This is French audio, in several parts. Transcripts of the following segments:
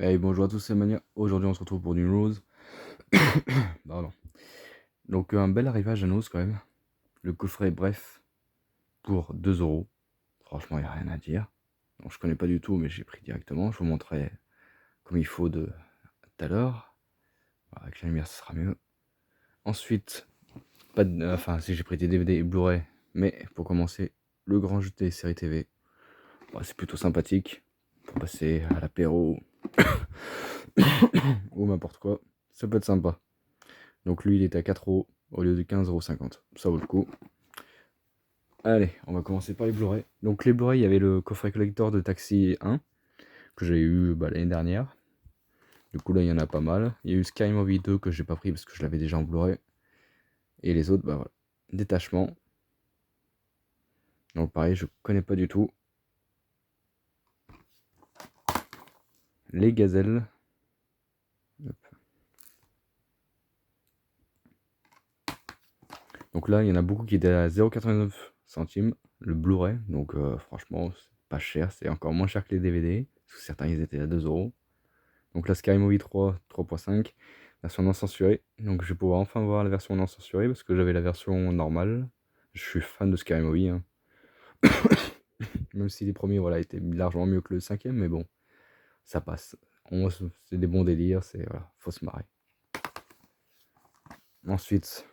Hey, bonjour à tous, c'est Mania. Aujourd'hui, on se retrouve pour du news. Pardon. Donc, un bel arrivage à news quand même. Le coffret Bref pour 2 euros. Franchement, il n'y a rien à dire. Donc, je connais pas du tout, mais j'ai pris directement. Je vous montrerai comme il faut de tout à l'heure. Voilà, avec la lumière, ce sera mieux. Ensuite, pas de, enfin, si j'ai pris des DVD et Blu-ray, mais pour commencer, le grand jeu des séries TV. Bon, c'est plutôt sympathique pour passer à l'apéro ou n'importe quoi. Ça peut être sympa. Donc lui, il est à 4 euros au lieu de 15,50 €. Ça vaut le coup. Allez, on va commencer par les Blu-ray. Donc les Blu-ray, il y avait le coffret collector de Taxi 1, que j'ai eu l'année dernière. Du coup, là, il y en a pas mal. Il y a eu Sky Movie 2 que j'ai pas pris parce que je l'avais déjà en Blu-ray. Et les autres, bah voilà. Détachement. Donc pareil, je connais pas du tout. Les Gazelles. Hop. Donc là, il y en a beaucoup qui étaient à 0,89 centimes le Blu-ray. Donc franchement, c'est pas cher. C'est encore moins cher que les DVD. Parce que certains, ils étaient à 2 euros. Donc la Sky Movie 3, 3.5, version non censurée. Donc je vais pouvoir enfin voir la version non censurée parce que j'avais la version normale. Je suis fan de Sky Movie, hein. Même si les premiers voilà, étaient largement mieux que le cinquième, mais bon, ça passe. C'est des bons délires, c'est voilà, faut se marrer. Ensuite,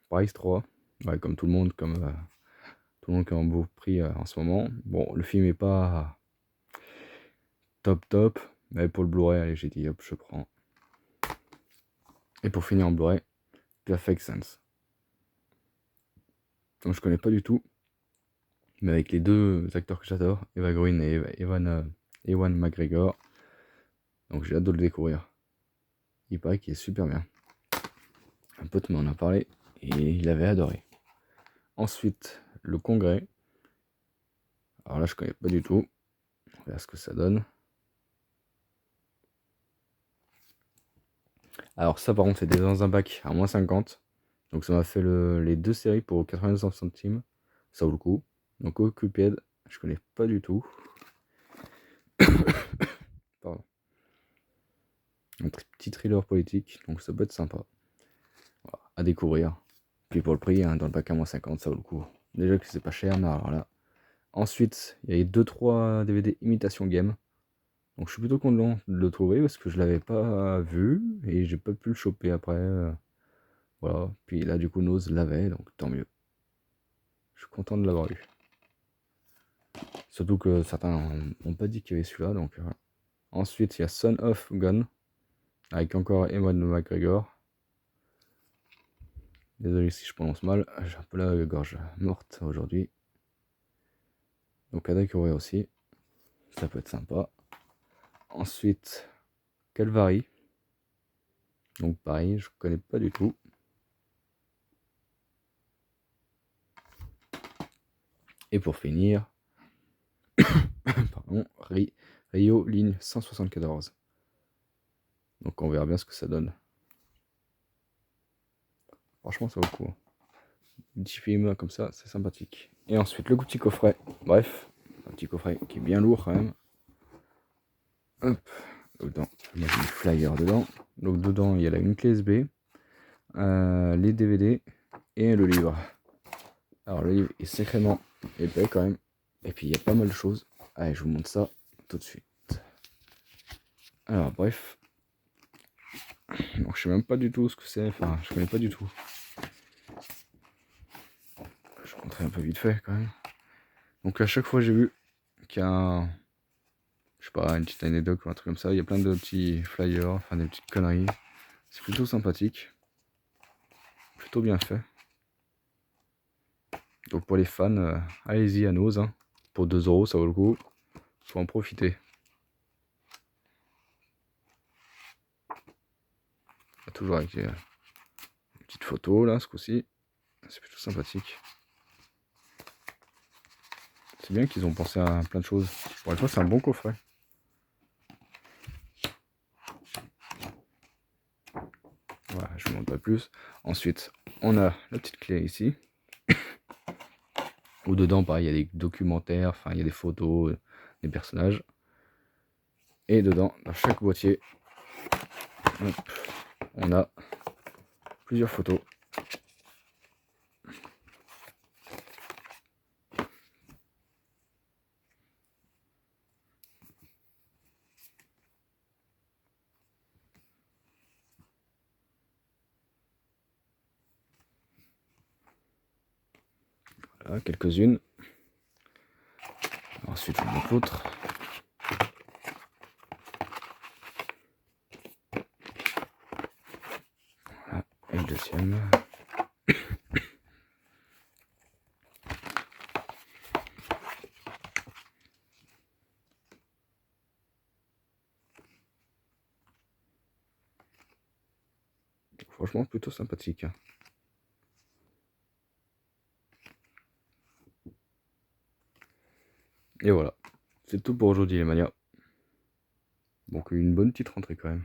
Paris 3, ouais, comme tout le monde, comme tout le monde qui a un beau prix en ce moment. Bon, le film est pas top, mais pour le Blu-ray, allez, j'ai dit hop, je prends. Et pour finir en Blu-ray, Perfect Sense. Donc je connais pas du tout, mais avec les deux acteurs que j'adore, Eva Green et Ewan McGregor. Donc j'ai hâte de le découvrir. Il paraît qu'il est super bien. Un pote m'en a parlé et il avait adoré. Ensuite, le Congrès. Alors là, je connais pas du tout. On verra ce que ça donne. Alors ça, par contre, c'est dans un bac à moins 50. Donc ça m'a fait les deux séries pour 99 centimes. Ça vaut le coup. Donc Occupied, je connais pas du tout. Pardon. Un petit thriller politique, donc ça peut être sympa. Voilà, à découvrir. Puis pour le prix, hein, dans le pack à moins 50, ça vaut le coup. Déjà que c'est pas cher, mais alors là. Ensuite, il y a eu 2-3 DVD imitation game. Donc je suis plutôt content de le trouver parce que je l'avais pas vu et j'ai pas pu le choper après. Voilà. Puis là, du coup, Nose l'avait, donc tant mieux. Je suis content de l'avoir eu. Surtout que certains n'ont pas dit qu'il y avait celui-là, donc voilà. Ensuite, il y a Son of Gun avec encore Ewan McGregor. Désolé si je prononce mal, j'ai un peu la gorge morte aujourd'hui. Donc à découvrir aussi, ça peut être sympa. Ensuite, Calvary. Donc pareil, je connais pas du tout. Et pour finir, pardon, Rio ligne 174. Donc on verra bien ce que ça donne. Franchement, ça vaut le coup. Un petit film comme ça, c'est sympathique. Et ensuite, le petit coffret. Bref, un petit coffret qui est bien lourd quand même. Hop, dedans, il y a des flyers dedans. Donc dedans, il y a là une clé USB, les DVD et le livre. Alors le livre est sacrément épais quand même. Et puis il y a pas mal de choses. Allez, je vous montre ça tout de suite. Alors bref. Donc je sais même pas du tout ce que c'est. Enfin, je connais pas du tout. Je vous montrer un peu vite fait quand même. Donc à chaque fois j'ai vu qu'il y a je sais pas, une petite anecdote ou un truc comme ça. Il y a plein de petits flyers, enfin des petites conneries. C'est plutôt sympathique. Plutôt bien fait. Donc pour les fans, allez-y à Nose. Hein. Pour 2 euros, ça vaut le coup. Faut en profiter. Toujours avec une petite photo là, ce coup-ci. C'est plutôt sympathique. C'est bien qu'ils ont pensé à plein de choses. Pour une fois, c'est un bon coffret. Voilà, je ne vous montre pas plus. Ensuite, on a la petite clé ici. Où dedans, pareil, il y a des documentaires, enfin, il y a des photos des personnages. Et dedans, dans chaque boîtier, hop, on a plusieurs photos. Voilà, quelques-unes. Ensuite, on monte l'autre. Voilà, et le deuxième. Franchement, plutôt sympathique. Et voilà, c'est tout pour aujourd'hui les manias. Donc une bonne petite rentrée quand même.